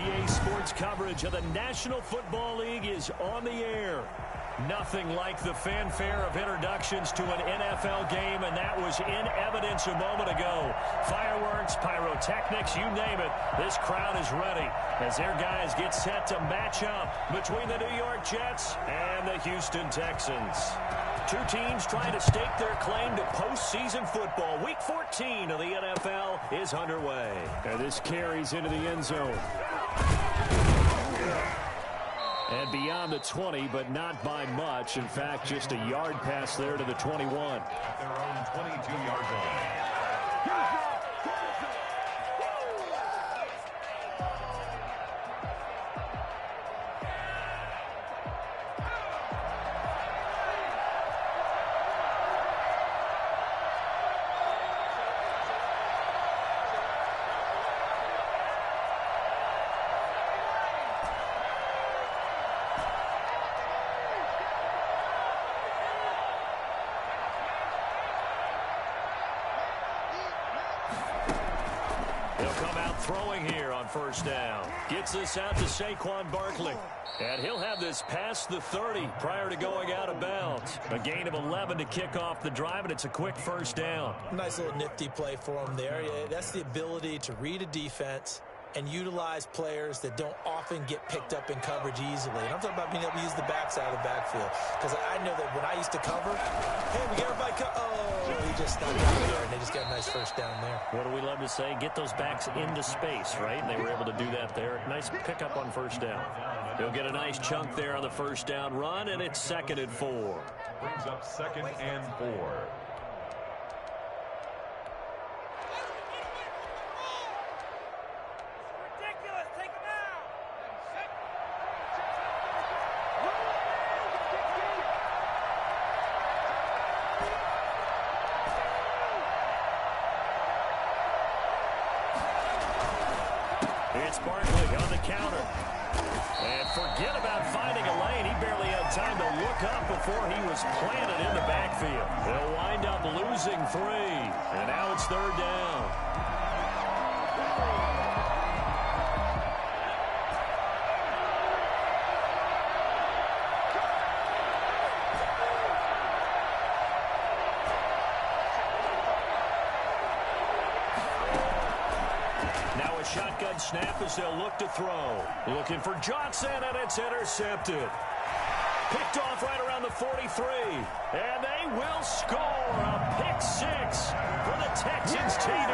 EA Sports coverage of the National Football League is on the air. Nothing like the fanfare of introductions to an NFL game, and that was in evidence a moment ago. Fireworks, pyrotechnics, you name it. This crowd is ready as their guys get set to match up between the New York Jets and the Houston Texans. Two teams trying to stake their claim to postseason football. Week 14 of the NFL is underway. And this carries into the end zone. And beyond the 20, but not by much. In fact, just a yard pass there to the 21. At their own 22-yard line. Throwing here on first down. Gets this out to Saquon Barkley. And he'll have this past the 30 prior to going out of bounds. A gain of 11 to kick off the drive, and it's a quick first down. Nice little nifty play for him there. That's the ability to read a defense and utilize players that don't often get picked up in coverage easily. And I'm talking about being able to use the backside of the backfield. Because I know that when I used to cover, hey, we got everybody he just snuck out there, and they just got a nice first down there. What do we love to say? Get those backs into space, right? And they were able to do that there. Nice pickup on first down. They'll get a nice chunk there on the first down run, and it's 2nd and 4. Brings up 2nd and 4. It's Barkley on the counter. And forget about finding a lane. He barely had time to look up before he was planted in the backfield. They'll wind up losing 3. And now it's 3rd down. Shotgun snap as they'll look to throw. Looking for Johnson, and it's intercepted. Picked off right around the 43. And they will score a pick 6 for the Texans TD.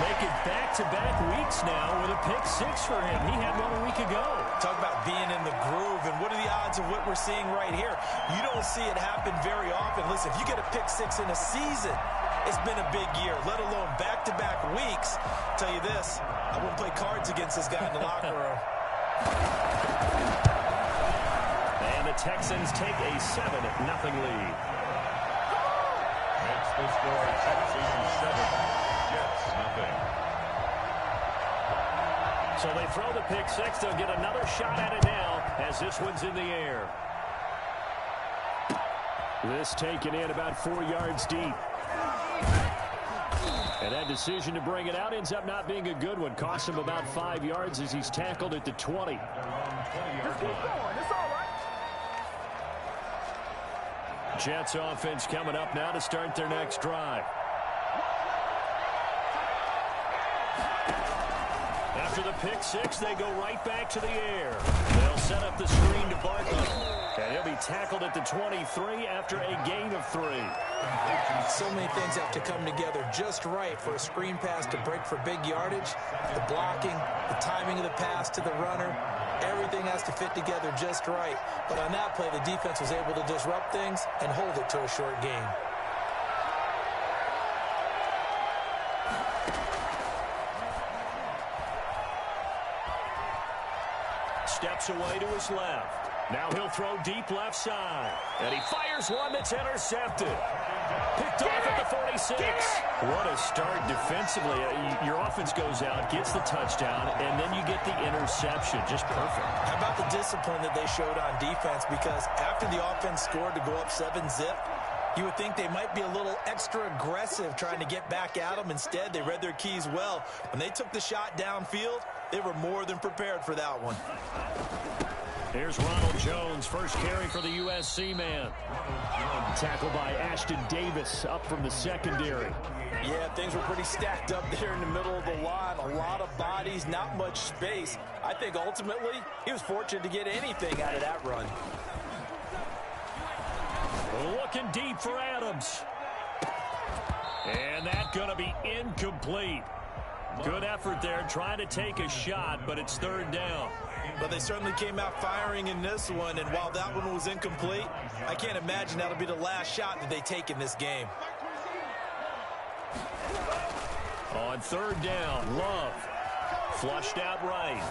Make it back-to-back weeks now with a pick 6 for him. He had one a week ago. Talk about being in the groove, and what are the odds of what we're seeing right here? You don't see it happen very often. Listen, if you get a pick 6 in a season, it's been a big year, let alone back-to-back weeks. I'll tell you this, I wouldn't play cards against this guy in the locker room. And the Texans take a 7-0 lead. That's the score, Texans 7, Jets nothing. So they throw the pick 6. They'll get another shot at it now as this one's in the air. This taken in about 4 yards deep. And that decision to bring it out ends up not being a good one. Cost him about 5 yards as he's tackled at the 20. Just keep going. It's all right. Jets offense coming up now to start their next drive. After the pick 6, they go right back to the air. They'll set up the screen to Barkley. And he'll be tackled at the 23 after a gain of 3. So many things have to come together just right for a screen pass to break for big yardage. The blocking, the timing of the pass to the runner, everything has to fit together just right. But on that play, the defense was able to disrupt things and hold it to a short gain. Steps away to his left. Now he'll throw deep left side. And he fires one that's intercepted. Picked off at the 46. What a start defensively. Your offense goes out, gets the touchdown, and then you get the interception. Just perfect. How about the discipline that they showed on defense? Because after the offense scored to go up 7-0, You would think they might be a little extra aggressive trying to get back at them. Instead, they read their keys well. When they took the shot downfield, they were more than prepared for that one. Here's Ronald Jones, first carry for the USC man. Tackled by Ashton Davis up from the secondary. Yeah, things were pretty stacked up there in the middle of the line. A lot of bodies, not much space. I think ultimately he was fortunate to get anything out of that run. Looking deep for Adams. And that's going to be incomplete. Good effort there trying to take a shot, but it's third down. But they certainly came out firing in this one, and while that one was incomplete, I can't imagine that'll be the last shot that they take in this game. On third down, Love. Flushed out right.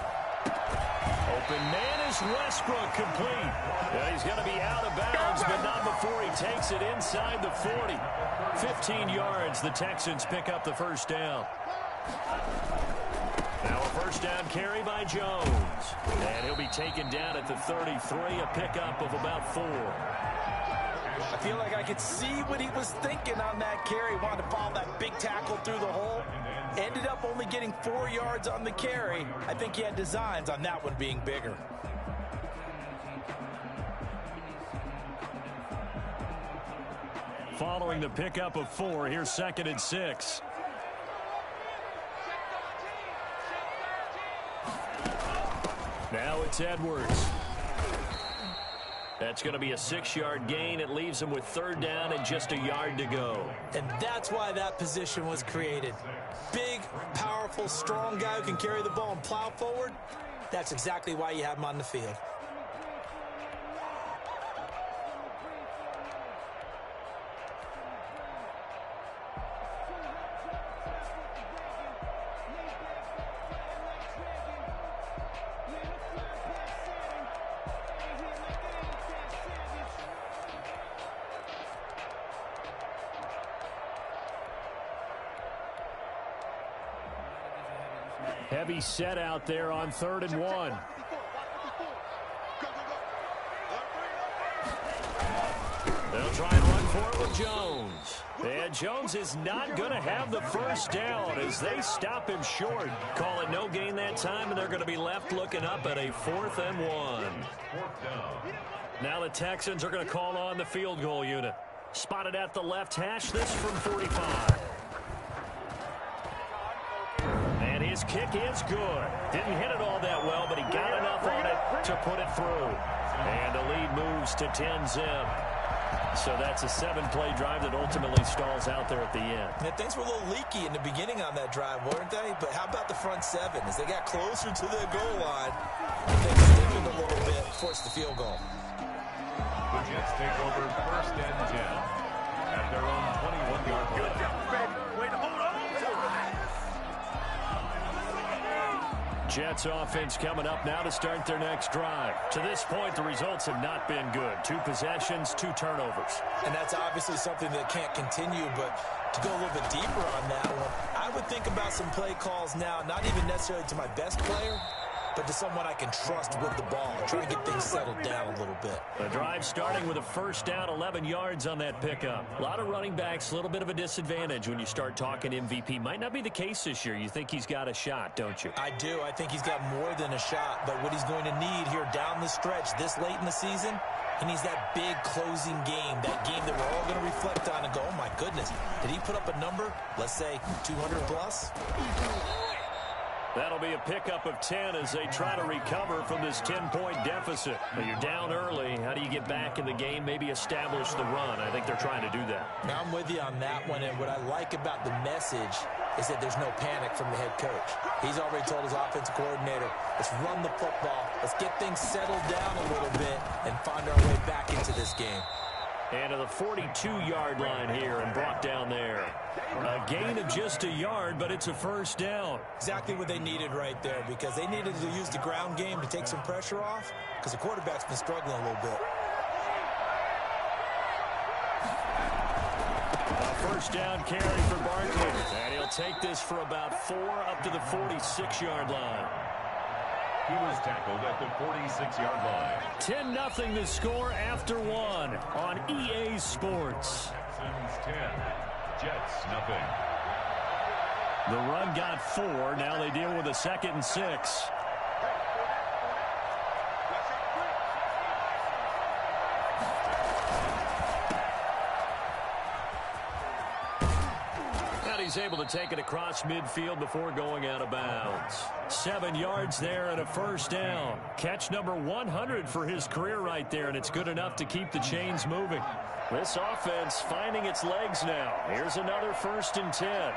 Open man is Westbrook, complete. Yeah, he's going to be out of bounds, but not before he takes it inside the 40. 15 yards, the Texans pick up the first down. Now a first down carry by Jones. And he'll be taken down at the 33, a pickup of about 4. I feel like I could see what he was thinking on that carry. Wanted to follow that big tackle through the hole. Ended up only getting 4 yards on the carry. I think he had designs on that one being bigger. Following the pickup of 4, here's 2nd and 6. Now it's Edwards. That's going to be a 6-yard gain. It leaves him with third down and just a yard to go. And that's why that position was created. Big, powerful, strong guy who can carry the ball and plow forward. That's exactly why you have him on the field. Heavy set out there on 3rd and 1. They'll try and run for it with Jones. And Jones is not going to have the first down as they stop him short. Call it no gain that time, and they're going to be left looking up at a 4th and 1. Now the Texans are going to call on the field goal unit. Spotted at the left hash, this from 45. And his kick is good. Didn't hit it all that well, but he got enough on it to put it through. And the lead moves to 10-zip. So that's a 7-play drive that ultimately stalls out there at the end. Yeah, things were a little leaky in the beginning on that drive, weren't they? But how about the front 7? As they got closer to their goal line, they stiffened a little bit, forced the field goal. The Jets take over 1st and 10 at their own 21-yard line. Good job, baby. Way to hold on to it. Jets offense coming up now to start their next drive. To this point, the results have not been good. 2 possessions, 2 turnovers. And that's obviously something that can't continue, but to go a little bit deeper on that one, I would think about some play calls now, not even necessarily to my best player, but to someone I can trust with the ball. Try to get things settled down a little bit. The drive starting with a first down, 11 yards on that pickup. A lot of running backs, a little bit of a disadvantage when you start talking MVP. Might not be the case this year. You think he's got a shot, don't you? I do. I think he's got more than a shot, but what he's going to need here down the stretch this late in the season, he needs that big closing game, that game that we're all going to reflect on and go, oh my goodness, did he put up a number, let's say 200 plus? That'll be a pickup of 10 as they try to recover from this 10-point deficit. But you're down early. How do you get back in the game, maybe establish the run? I think they're trying to do that. Now I'm with you on that one, and what I like about the message is that there's no panic from the head coach. He's already told his offensive coordinator, let's run the football, let's get things settled down a little bit and find our way back into this game. And to the 42-yard line here and brought down there. A gain of just a yard, but it's a first down. Exactly what they needed right there, because they needed to use the ground game to take some pressure off, because the quarterback's been struggling a little bit. A first down carry for Barkley. And he'll take this for about 4 up to the 46-yard line. He was tackled at the 46-yard line. 10-0 the score after one on EA Sports. Texans 10, Jets nothing. The run got 4. Now they deal with a 2nd and 6. He's able to take it across midfield before going out of bounds. 7 yards there and a first down. Catch number 100 for his career right there, and it's good enough to keep the chains moving. This offense finding its legs now. Here's another 1st and 10.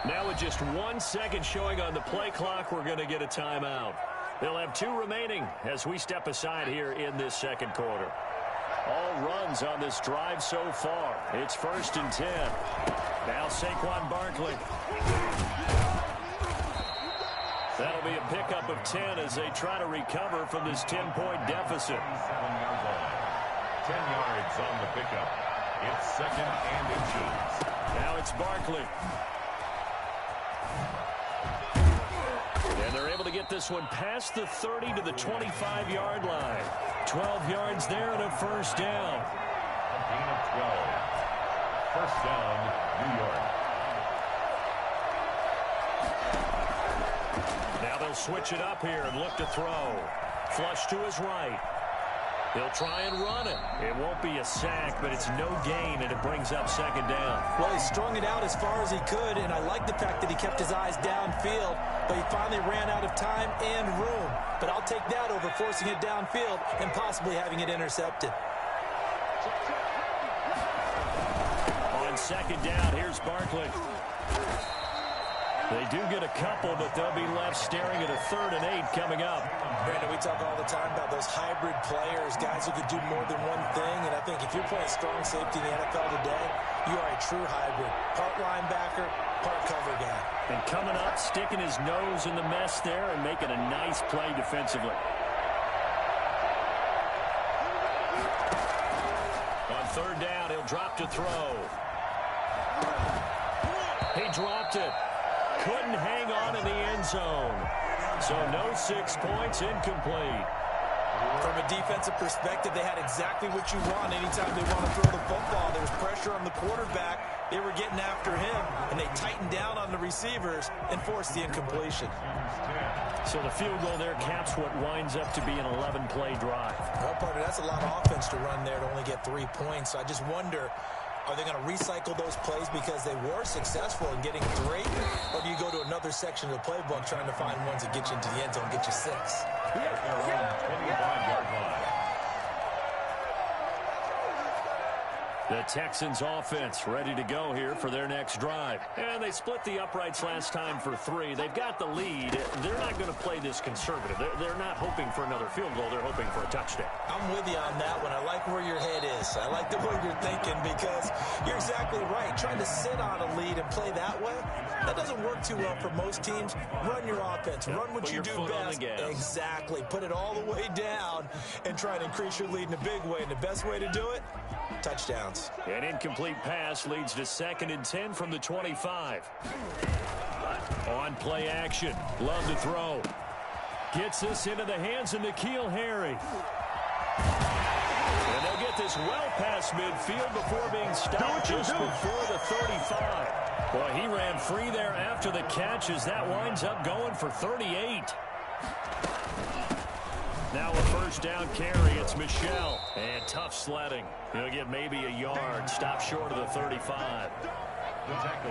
Now with just 1 second showing on the play clock, we're going to get a timeout. They'll have 2 remaining as we step aside here in this second quarter. All runs on this drive so far. It's 1st and 10. Now Saquon Barkley. That'll be a pickup of 10 as they try to recover from this 10-point deficit. 7-yard line. 10 yards on the pickup. It's 2nd and inches. Now it's Barkley. And they're able to get this one past the 30 to the 25-yard line. 12 yards there and a first down. A gain of 12. First down, New York. Now they'll switch it up here and look to throw. Flush to his right. He'll try and run it. It won't be a sack, but it's no gain, and it brings up 2nd down. Well, he strung it out as far as he could, and I like the fact that he kept his eyes downfield, but he finally ran out of time and room. But I'll take that over forcing it downfield and possibly having it intercepted. On 2nd down, here's Barkley. They do get a couple, but they'll be left staring at a 3rd and 8 coming up. Brandon, we talk all the time about those hybrid players, guys who could do more than one thing. And I think if you're playing strong safety in the NFL today, you are a true hybrid. Part linebacker, part cover guy. And coming up, sticking his nose in the mess there and making a nice play defensively. On 3rd down, he'll drop to throw. He dropped it. Couldn't hang on in the end zone. So no 6 points, incomplete. From a defensive perspective, they had exactly what you want anytime they want to throw the football. There was pressure on the quarterback. They were getting after him, and they tightened down on the receivers and forced the incompletion. So the field goal there caps what winds up to be an 11-play drive. Well, partner, that's a lot of offense to run there to only get 3 points. So I just wonder, are they going to recycle those plays because they were successful in getting 3? Or do you go to another section of the playbook trying to find ones that get you into the end zone and get you 6? Their own 25-yard line. The Texans offense ready to go here for their next drive. And they split the uprights last time for 3. They've got the lead. They're not going to play this conservative. They're not hoping for another field goal. They're hoping for a touchdown. I'm with you on that one. I like where your head is. I like the way you're thinking because you're exactly right. Trying to sit on a lead and play that way, that doesn't work too well for most teams. Run your offense. Run what you do best. Exactly. Put it all the way down and try to increase your lead in a big way. And the best way to do it, touchdowns. An incomplete pass leads to 2nd and 10 from the 25. On play action. Love to throw. Gets this into the hands of N'Keal Harry. And they'll get this well past midfield before being stopped just before the 35. Well, he ran free there after the catch as that winds up going for 38. Now a first down carry. It's Michel. And tough sledding. He'll get maybe a yard. Stop short of the 35.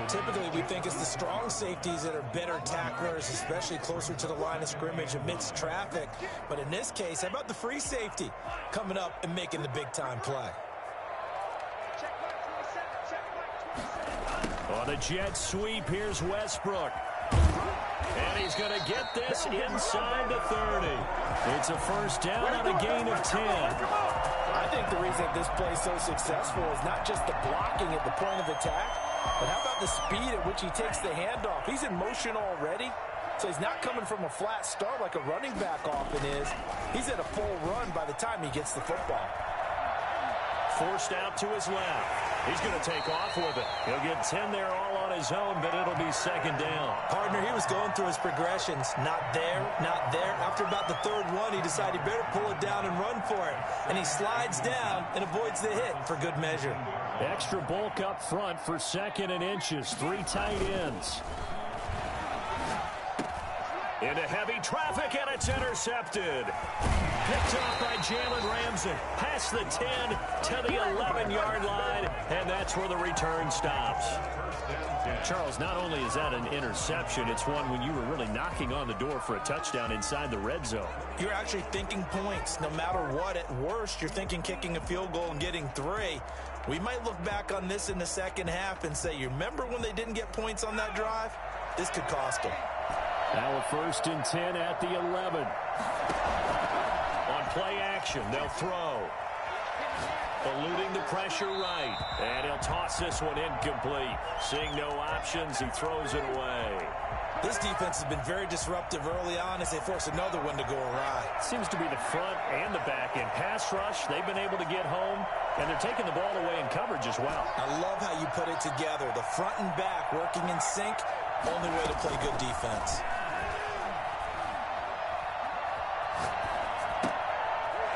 Typically, we think it's the strong safeties that are better tacklers, especially closer to the line of scrimmage amidst traffic. But in this case, how about the free safety coming up and making the big-time play? On the jet sweep, here's Westbrook. And he's going to get this inside the 30. It's a first down on a gain of 10. I think the reason this play is so successful is not just the blocking at the point of attack, but how about the speed at which he takes the handoff? He's in motion already. So he's not coming from a flat start like a running back often is. He's at a full run by the time he gets the football. Forced out to his left. He's going to take off with it. He'll get 10 there all on his own, but it'll be second down. Partner, he was going through his progressions. Not there, not there. After about the third one, he decided he better pull it down and run for it. And he slides down and avoids the hit for good measure. Extra bulk up front for second and inches. 3 tight ends. Into heavy traffic, and it's intercepted. Picked off by Jalen Ramsey. Past the 10 to the 11-yard line, and that's where the return stops. Charles, not only is that an interception, it's one when you were really knocking on the door for a touchdown inside the red zone. You're actually thinking points. No matter what, at worst, you're thinking kicking a field goal and getting 3. We might look back on this in the second half and say, you remember when they didn't get points on that drive? This could cost them. Now a 1st and 10 at the 11. On play action, they'll throw. Eluding the pressure right. And he'll toss this one incomplete. Seeing no options, he throws it away. This defense has been very disruptive early on as they force another one to go awry. Seems to be the front and the back end. Pass rush, they've been able to get home, and they're taking the ball away in coverage as well. I love how you put it together. The front and back working in sync. Only way to play good defense.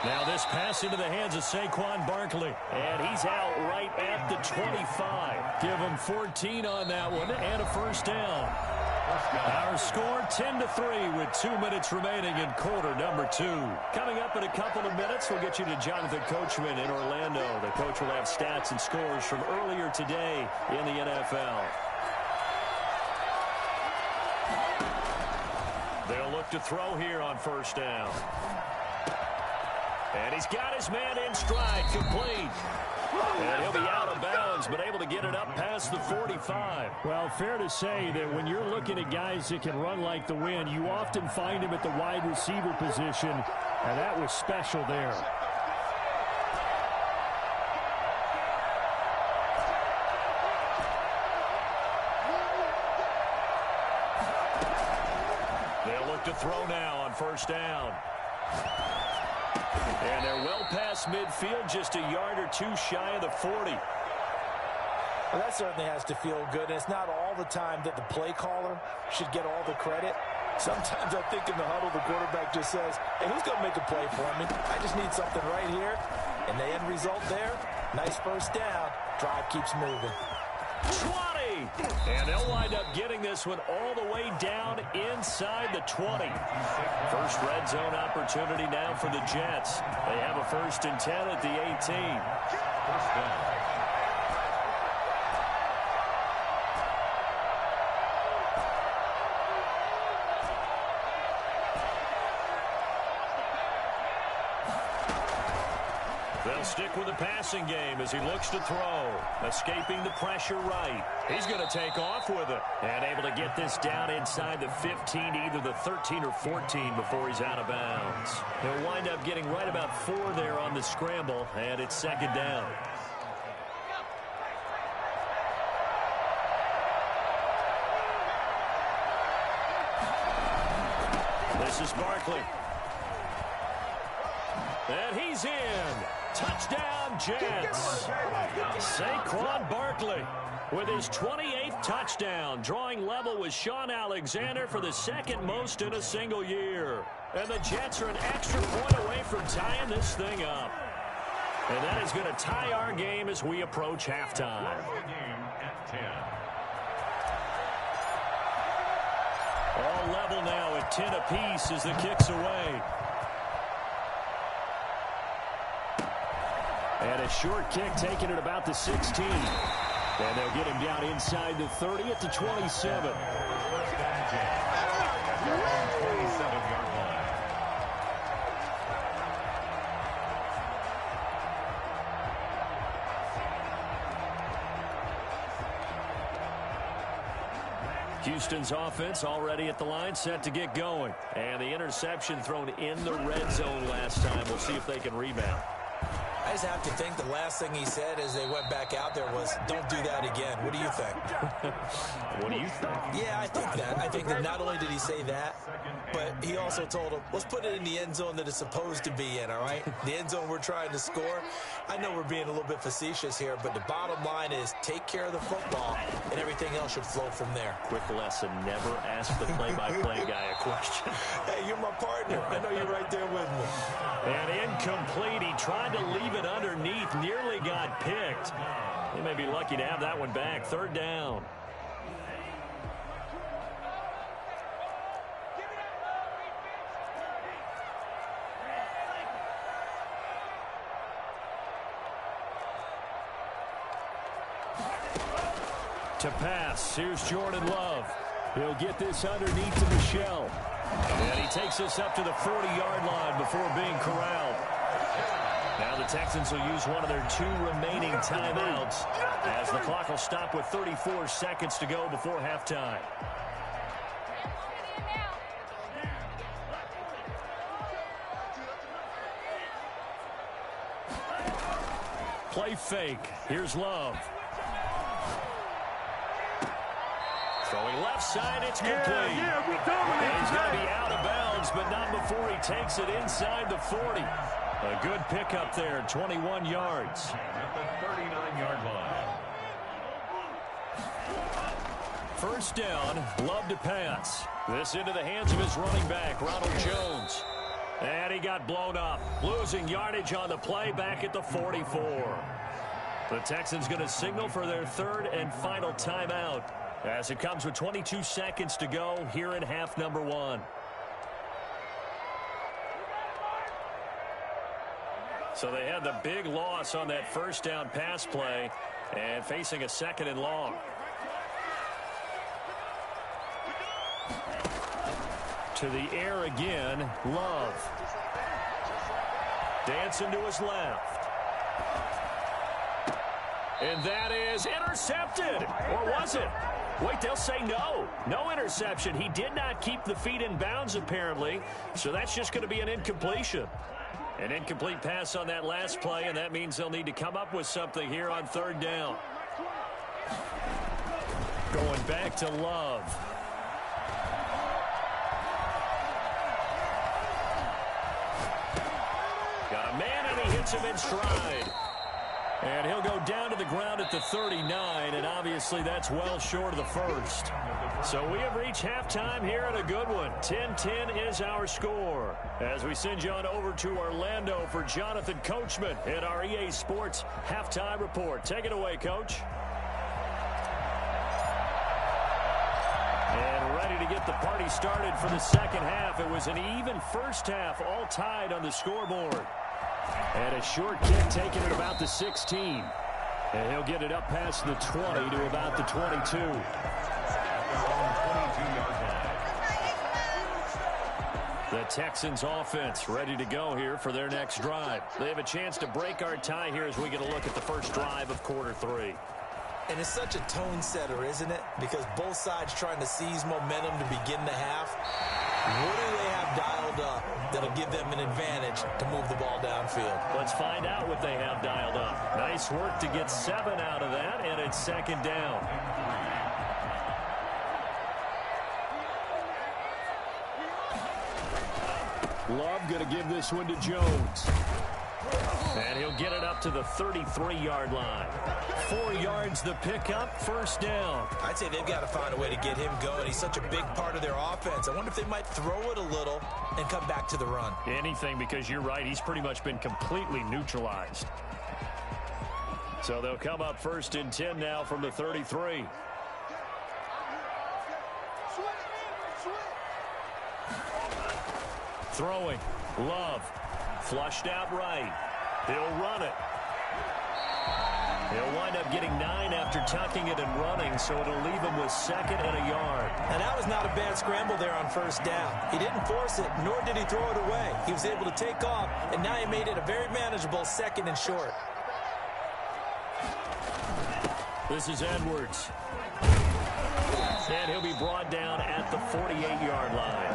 Now this pass into the hands of Saquon Barkley. And he's out right at the 25. Give him 14 on that one and a 1st down. Our score 10-3 with 2 minutes remaining in quarter number 2. Coming up in a couple of minutes, we'll get you to Jonathan Coachman in Orlando. The coach will have stats and scores from earlier today in the NFL. They'll look to throw here on 1st down. And he's got his man in stride, complete. And he'll be out of bounds, but able to get it up past the 45. Well, fair to say that when you're looking at guys that can run like the wind, you often find him at the wide receiver position, and that was special there. They'll look to throw now on 1st down. And they're well past midfield, just a yard or 2 shy of the 40. Well, that certainly has to feel good, and it's not all the time that the play caller should get all the credit. Sometimes I think in the huddle, the quarterback just says, hey, who's going to make a play for me? I just need something right here. And the end result there, nice 1st down. Drive keeps moving. 20! And they'll wind up getting this one all the way down inside the 20. First red zone opportunity now for the Jets. They have a 1st and 10 at the 18. 1st down. They'll stick with the passing game as he looks to throw. Escaping the pressure right. He's going to take off with it. And able to get this down inside the 15, either the 13 or 14 before he's out of bounds. He'll wind up getting right about 4 there on the scramble, and it's 2nd down. This is Barkley. And he's in. Touchdown, Jets. Saquon Barkley with his 28th touchdown, drawing level with Sean Alexander for the 2nd most in a single year. And the Jets are an extra point away from tying this thing up. And that is going to tie our game as we approach halftime. All level now at 10 apiece as the kick's away. And a short kick taken at about the 16. And they'll get him down inside the 30 at the 27. Houston's offense already at the line, set to get going. And the interception thrown in the red zone last time. We'll see if they can rebound. I I just have to think the last thing he said as they went back out there was, don't do that again. What do you think? What do you think? Yeah, I think that. I think that not only did he say that, but he also told him, let's put it in the end zone that it's supposed to be in, all right? The end zone we're trying to score. I know we're being a little bit facetious here, but the bottom line is take care of the football, and everything else should flow from there. Quick lesson, never ask the play-by-play guy a question. Hey, you're my partner. I know you're right there with me. And incomplete. He tried to leave it underneath, nearly got picked. They may be lucky to have that one back. Third down. To pass, here's Jordan Love. He'll get this underneath to Michelle. And he takes us up to the 40-yard line before being corralled. Now the Texans will use one of their 2 remaining timeouts as the clock will stop with 34 seconds to go before halftime. Play fake. Here's Love. Throwing left side, it's complete. We dominate. He's going to be out of bounds, but not before he takes it inside the 40. A good pickup there, 21 yards. At the 39-yard line. First down, Love to pass. This into the hands of his running back, Ronald Jones. And he got blown up, losing yardage on the play back at the 44. The Texans going to signal for their 3rd and final timeout as it comes with 22 seconds to go here in half number 1. So they had the big loss on that first down pass play and facing a 2nd and long. To the air again, Love. Dancing to his left. And that is intercepted. Or was it? Wait, they'll say no. No interception. He did not keep the feet in bounds, apparently. So that's just going to be an incompletion. An incomplete pass on that last play, and that means they'll need to come up with something here on 3rd down. Going back to Love. Got a man, and he hits him in stride. And he'll go down to the ground at the 39, and obviously that's well short of the first. So we have reached halftime here in a good one. 10-10 is our score. As we send you on over to Orlando for Jonathan Coachman in our EA Sports Halftime Report. Take it away, Coach. And ready to get the party started for the second half. It was an even first half, all tied on the scoreboard. And a short kick taken at about the 16. And he'll get it up past the 20 to about the 22. The Texans offense ready to go here for their next drive. They have a chance to break our tie here as we get a look at the first drive of quarter 3. And it's such a tone setter, isn't it? Because both sides trying to seize momentum to begin the half. What do they have dialed up that'll give them an advantage to move the ball downfield? Let's find out what they have dialed up. Nice work to get 7 out of that, and it's 2nd down. Love going to give this one to Jones. And he'll get it up to the 33-yard line. 4 yards the pickup, first down. I'd say they've got to find a way to get him going. He's such a big part of their offense. I wonder if they might throw it a little and come back to the run. Anything, because you're right, he's pretty much been completely neutralized. So they'll come up 1st and 10 now from the 33. Throwing, Love, flushed out right. He'll run it. He'll wind up getting 9 after tucking it and running, so it'll leave him with 2nd and a yard. And that was not a bad scramble there on first down. He didn't force it, nor did he throw it away. He was able to take off, and now he made it a very manageable 2nd and short. This is Edwards. And he'll be brought down at the 48-yard line.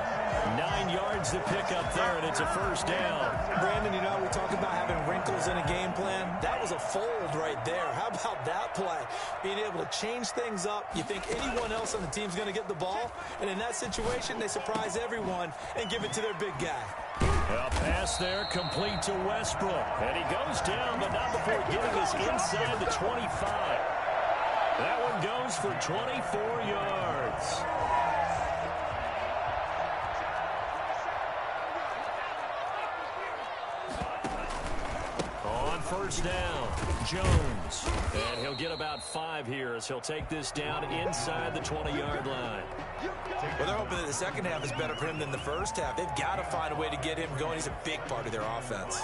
9 yards to pick up there, and it's a first down. Brandon, you know, we talk about having wrinkles in a game plan. That was a fold right there. How about that play? Being able to change things up. You think anyone else on the team's going to get the ball, and in that situation, they surprise everyone and give it to their big guy. A pass there complete to Westbrook. And he goes down, but not before getting us inside the 25. That one goes for 24 yards. On first down, Jones. And he'll get about 5 here as he'll take this down inside the 20-yard line. Well, they're hoping that the second half is better for him than the first half. They've got to find a way to get him going. He's a big part of their offense.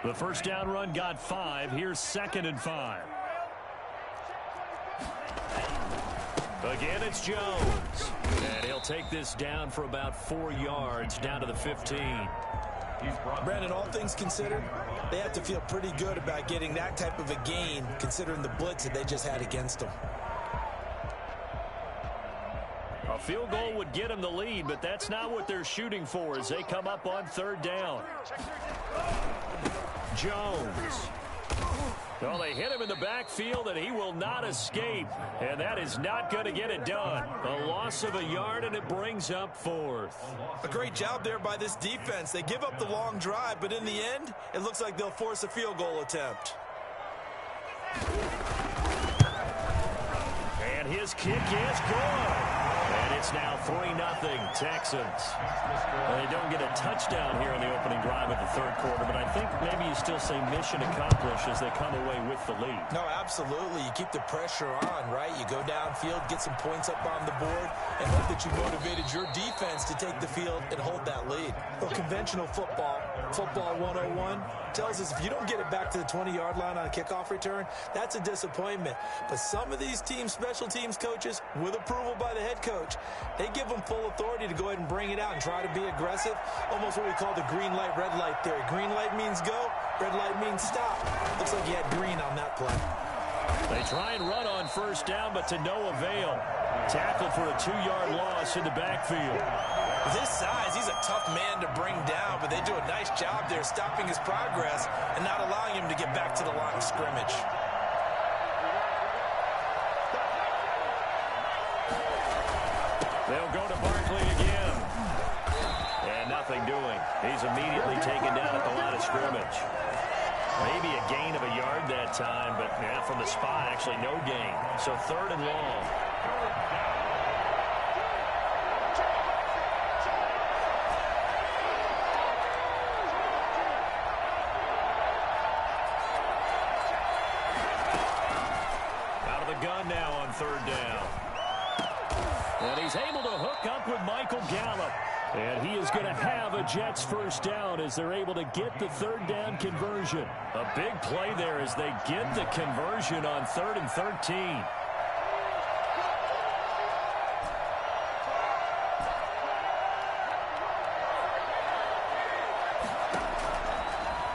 The first down run got 5. Here's 2nd and 5. Again, it's Jones. And he'll take this down for about 4 yards down to the 15. Brandon, all things considered, they have to feel pretty good about getting that type of a gain considering the blitz that they just had against them. A field goal would get them the lead, but that's not what they're shooting for as they come up on 3rd down. Jones. Well, they hit him in the backfield, and he will not escape. And that is not going to get it done. A loss of a yard, and it brings up 4th. A great job there by this defense. They give up the long drive, but in the end, it looks like they'll force a field goal attempt. And his kick is good. And it's now 3-0 Texans. Well, they don't get a touchdown here in the opening drive of the 3rd quarter, but I think maybe you still say mission accomplished as they come away with the lead. No, absolutely. You keep the pressure on, right? You go downfield, get some points up on the board, and hope that you motivated your defense to take the field and hold that lead. Well, conventional football 101, tells us if you don't get it back to the 20-yard line on a kickoff return, that's a disappointment. But some of these team special teams coaches, with approval by the head coach, they give them full authority to go ahead and bring it out and try to be aggressive. Almost what we call the green light, red light theory. Green light means go, red light means stop. Looks like you had green on that play. They try and run on first down, but to no avail. Tackled for a 2-yard loss in the backfield. With his size, he's a tough man to bring down, but they do a nice job there stopping his progress and not allowing him to get back to the line of scrimmage. They'll go to Barkley again. And nothing doing. He's immediately taken down at the line of scrimmage. Maybe a gain of a yard that time, but yeah, from the spot, actually no gain. So 3rd and long. Out of the gun now on 3rd down. And he's able to hook up with Michael Gallup. And he is going to have a Jets first down as they're able to get the 3rd down conversion. A big play there as they get the conversion on 3rd and 13.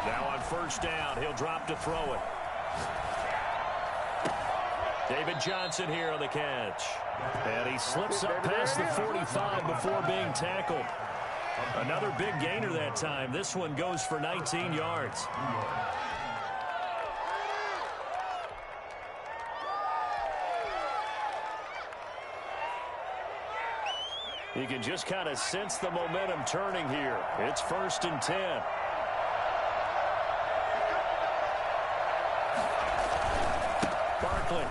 Now on first down, he'll drop to throw it. David Johnson here on the catch. And he slips up past the 45 before being tackled. Another big gainer that time. This one goes for 19 yards. You can just kind of sense the momentum turning here. It's 1st and 10. Barkley.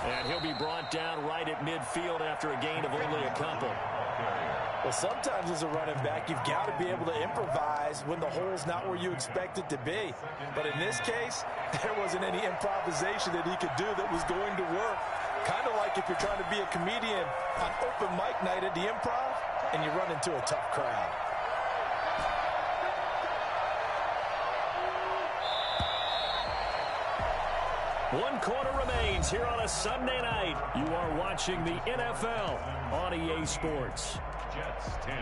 And he'll be brought down right at midfield after a gain of only a couple. Well, sometimes as a running back, you've got to be able to improvise when the hole's not where you expect it to be. But in this case, there wasn't any improvisation that he could do that was going to work. Kind of like if you're trying to be a comedian on open mic night at the Improv and you run into a tough crowd. One quarter remains here on a Sunday night. You are watching the NFL on EA Sports. Jets 10.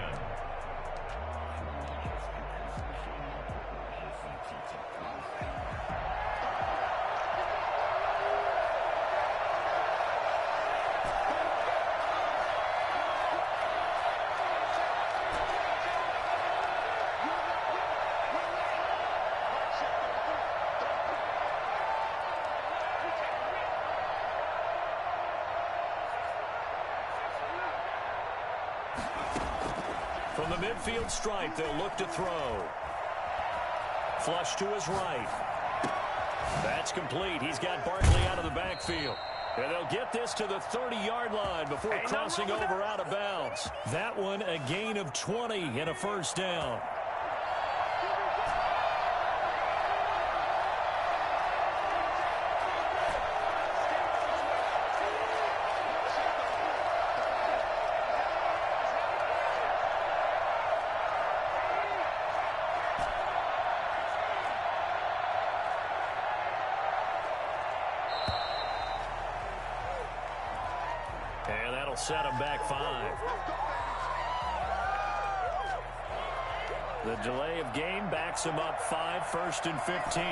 the midfield stripe, they'll look to throw. Flush to his right. That's complete. He's got Barkley out of the backfield. And they'll get this to the 30-yard line before crossing over out of bounds. That one a gain of 20 and a first down. And that'll set him back 5. The delay of game backs him up 5, 1st and 15.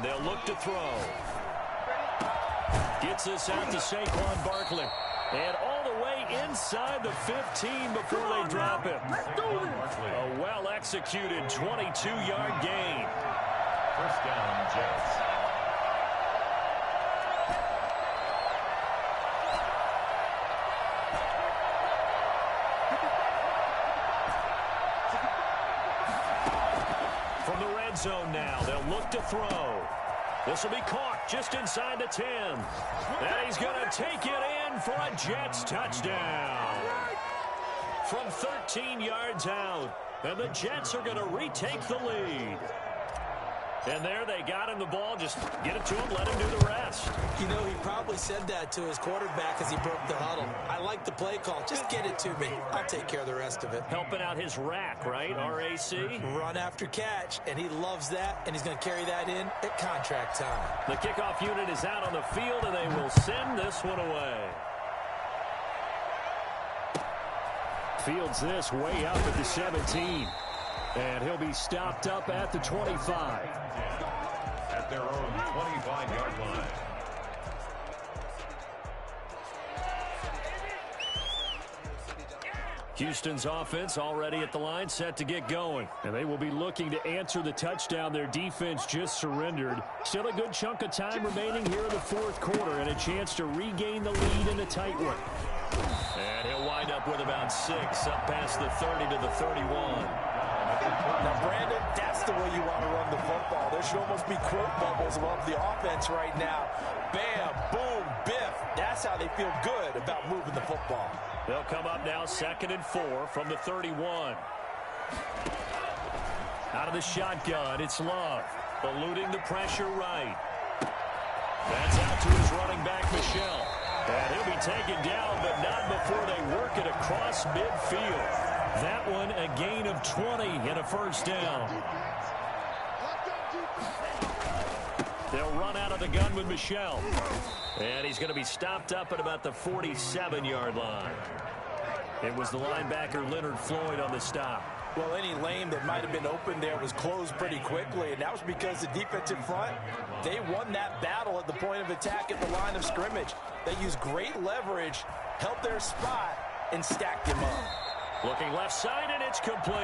They'll look to throw. Gets this out to Saquon Barkley. And all the way inside the 15 before they drop him. A well-executed 22-yard gain. First down, Jets. From the red zone now, they'll look to throw. This will be caught just inside the 10. And he's going to take it in for a Jets touchdown. From 13 yards out. And the Jets are going to retake the lead. And there they got him the ball. Just get it to him, let him do the rest. You know, he probably said that to his quarterback as he broke the huddle. I like the play call. Just get it to me. I'll take care of the rest of it. Helping out his rack, right? R-A-C? Run after catch, and he loves that, and he's going to carry that in at contract time. The kickoff unit is out on the field, and they will send this one away. Fields this way up at the 17. And he'll be stopped up at the 25. At their own 25-yard line. Houston's offense already at the line, set to get going. And they will be looking to answer the touchdown their defense just surrendered. Still a good chunk of time remaining here in the fourth quarter and a chance to regain the lead in a tight one. And he'll wind up with about 6 up past the 30 to the 31. Now, Brandon, that's the way you want to run the football. There should almost be quote bubbles above the offense right now. Bam, boom, biff. That's how they feel good about moving the football. They'll come up now 2nd and 4 from the 31. Out of the shotgun, it's Love. Eluding the pressure right. That's out to his running back, Michel. And he'll be taken down, but not before they work it across midfield. That one a gain of 20 and a first down. They'll run out of the gun with Michel. And he's going to be stopped up at about the 47-yard line. It was the linebacker Leonard Floyd on the stop. Well, any lane that might have been open there was closed pretty quickly, and that was because the defensive front, they won that battle at the point of attack at the line of scrimmage. They used great leverage, held their spot, and stacked him up. Looking left side, and it's complete.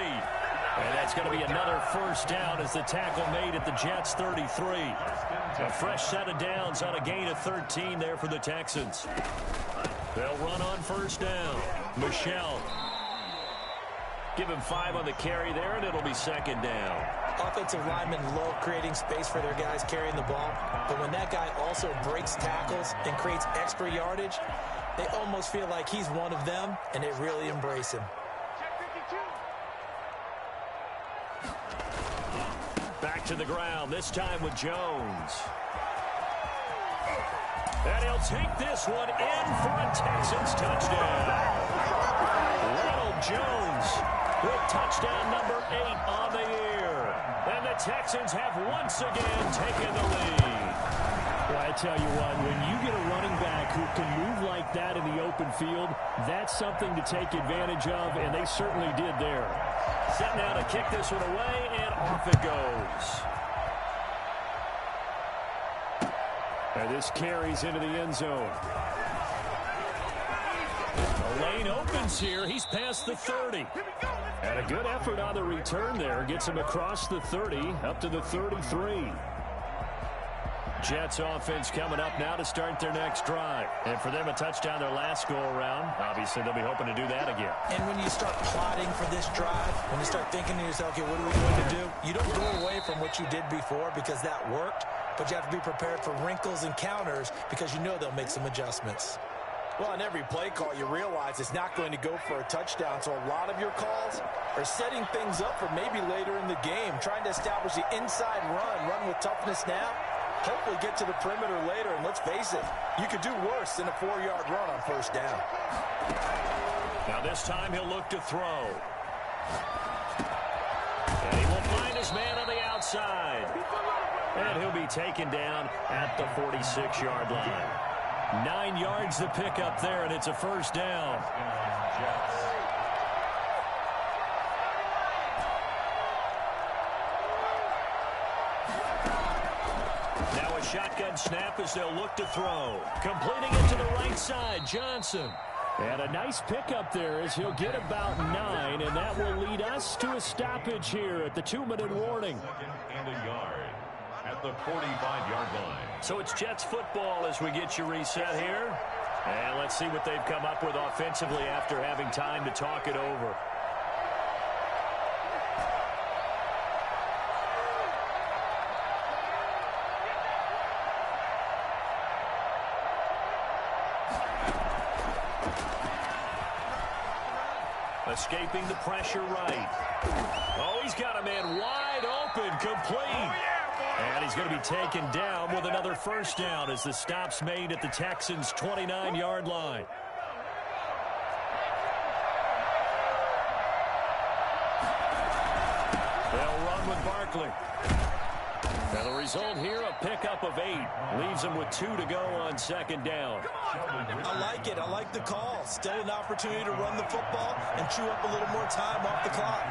And that's going to be another first down as the tackle made at the Jets' 33. A fresh set of downs on a gain of 13 there for the Texans. They'll run on first down. Michel. Give him 5 on the carry there, and it'll be 2nd down. Offensive linemen love creating space for their guys carrying the ball. But when that guy also breaks tackles and creates extra yardage, they almost feel like he's one of them, and they really embrace him. Back to the ground, this time with Jones. And he'll take this one in for a Texans touchdown. Ronald Jones with touchdown number 8 on the year. And the Texans have once again taken the lead. Well, I tell you what, when you get a running back who can move like that in the open field, that's something to take advantage of, and they certainly did there. Set now to kick this one away, and off it goes. And this carries into the end zone. The lane opens here. He's past the 30. And a good effort on the return there. Gets him across the 30, up to the 33. Jets offense coming up now to start their next drive. And for them, a touchdown their last go-around. Obviously, they'll be hoping to do that again. And when you start plotting for this drive, when you start thinking to yourself, okay, what are we going to do? You don't go away from what you did before because that worked, but you have to be prepared for wrinkles and counters because you know they'll make some adjustments. Well, on every play call, you realize it's not going to go for a touchdown, so a lot of your calls are setting things up for maybe later in the game, trying to establish the inside run with toughness now, hopefully get to the perimeter later, and let's face it, you could do worse than a 4-yard run on first down. Now this time he'll look to throw. And he will find his man on the outside. And he'll be taken down at the 46-yard line. 9 yards to pick up there, and it's a first down. Now a shotgun snap as they'll look to throw. Completing it to the right side, Johnson. And a nice pickup there as he'll get about 9, and that will lead us to a stoppage here at the 2-minute warning. And a yard at the 45-yard line. So it's Jets football as we get you reset here. And let's see what they've come up with offensively after having time to talk it over. Escaping the pressure right. Oh, he's got a man wide open, complete. And he's going to be taken down with another first down as the stop's made at the Texans' 29-yard line. They'll run with Barkley. And the result here, a pickup of 8. Leaves them with 2 to go on second down. I like it. I like the call. Still an opportunity to run the football and chew up a little more time off the clock.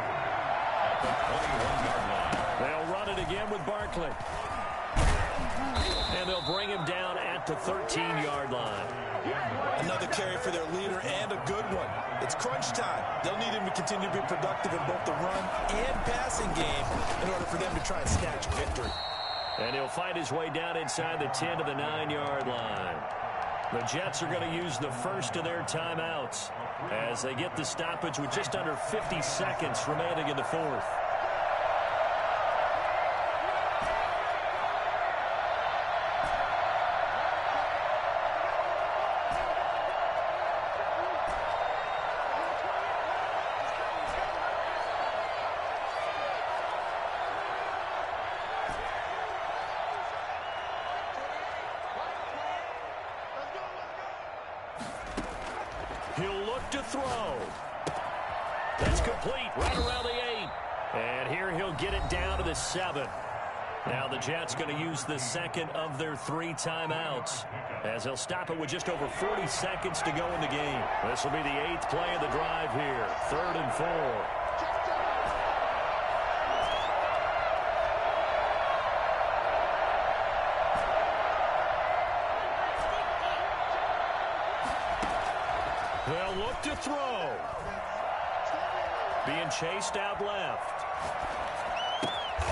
They'll run it again with Barkley. And they'll bring him down at the 13-yard line. Another carry for their leader and a good one. It's crunch time. They'll need him to continue to be productive in both the run and passing game in order for them to try and snatch victory. And he'll find his way down inside the 10 to the 9-yard line. The Jets are going to use the first of their timeouts as they get the stoppage with just under 50 seconds remaining in the fourth. He'll look to throw. That's complete right around the 8. And here he'll get it down to the 7. Now the Jets going to use the second of their 3 timeouts as they'll stop it with just over 40 seconds to go in the game. This will be the 8th play of the drive here. 3rd and 4. They'll look to throw. Being chased out left.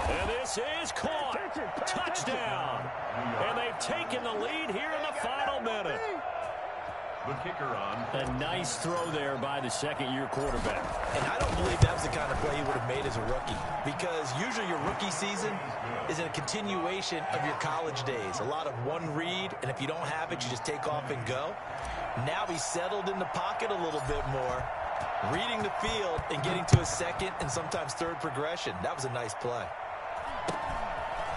And this is caught. Touchdown. And they've taken the lead here in the final minute. The kicker on. A nice throw there by the second-year quarterback. And I don't believe that was the kind of play he would have made as a rookie, because usually your rookie season is in a continuation of your college days. A lot of one read, and if you don't have it, you just take off and go. Now he's settled in the pocket a little bit more, reading the field and getting to a second and sometimes third progression. That was a nice play.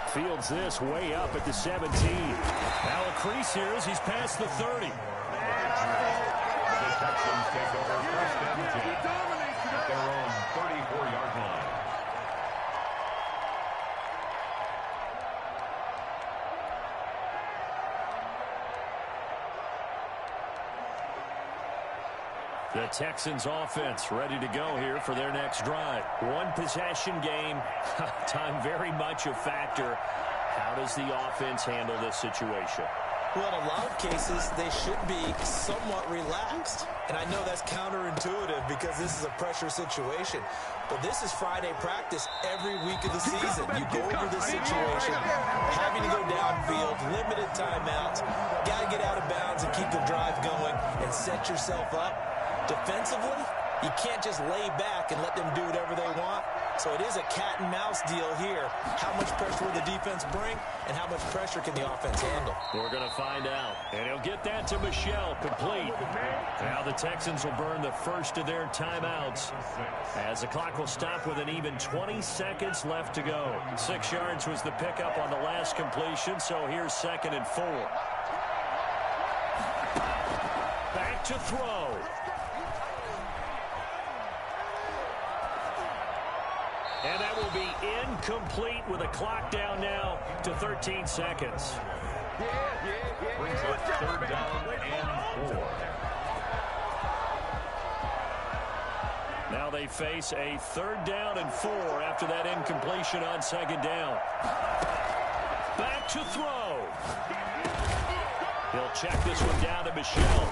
Fields this way up at the 17. Now a crease here as he's past the 30. The Texans take over first and 10 at their own 34-yard line. The Texans offense ready to go here for their next drive. One possession game. Time very much a factor. How does the offense handle this situation? Well, in a lot of cases, they should be somewhat relaxed. And I know that's counterintuitive because this is a pressure situation. But this is Friday practice every week of the season. You go over this situation, having to go downfield, limited timeouts, got to get out of bounds and keep the drive going and set yourself up. Defensively, you can't just lay back and let them do whatever they want. So it is a cat and mouse deal here. How much pressure will the defense bring, and how much pressure can the offense handle? We're going to find out. And he'll get that to Michel, complete. Now the Texans will burn the first of their timeouts as the clock will stop with an even 20 seconds left to go. 6 yards was the pickup on the last completion, so here's 2nd and 4. Back to throw. And that will be incomplete with a clock down now to 13 seconds. Brings up 3rd down and 4. Now they face a 3rd down and 4 after that incompletion on 2nd down. Back to throw. He'll check this one down to Michel.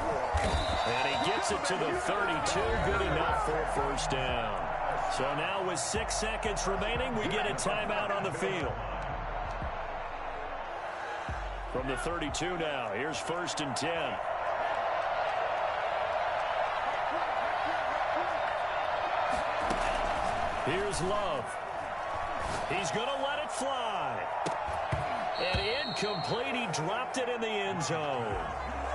And he gets it to the 32. Good enough for a 1st down. So now with 6 seconds remaining, we get a timeout on the field. From the 32 now, here's 1st and 10. Here's Love. He's going to let it fly. And incomplete. He dropped it in the end zone.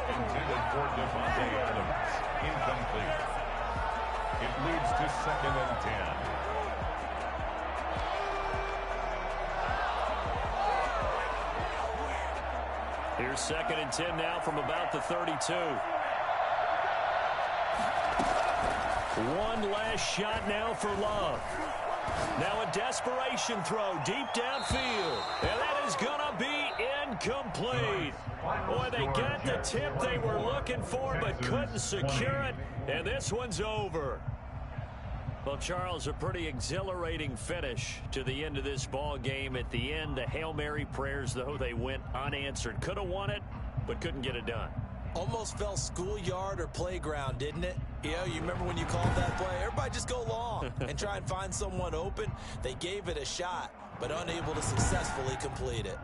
Intended for Devontae Adams. Incomplete. It leads to 2nd and 10. Here's 2nd and 10 now from about the 32. One last shot now for Love. Now a desperation throw deep downfield. And that is going to be incomplete. Boy, they got the tip they were looking for but couldn't secure it. And this one's over. Well, Charles, a pretty exhilarating finish to the end of this ball game. At the end, the Hail Mary prayers, though, they went unanswered. Could have won it, but couldn't get it done. Almost felt schoolyard or playground, didn't it? You know, you remember when you called that play? Everybody just go long and try and find someone open. They gave it a shot, but unable to successfully complete it.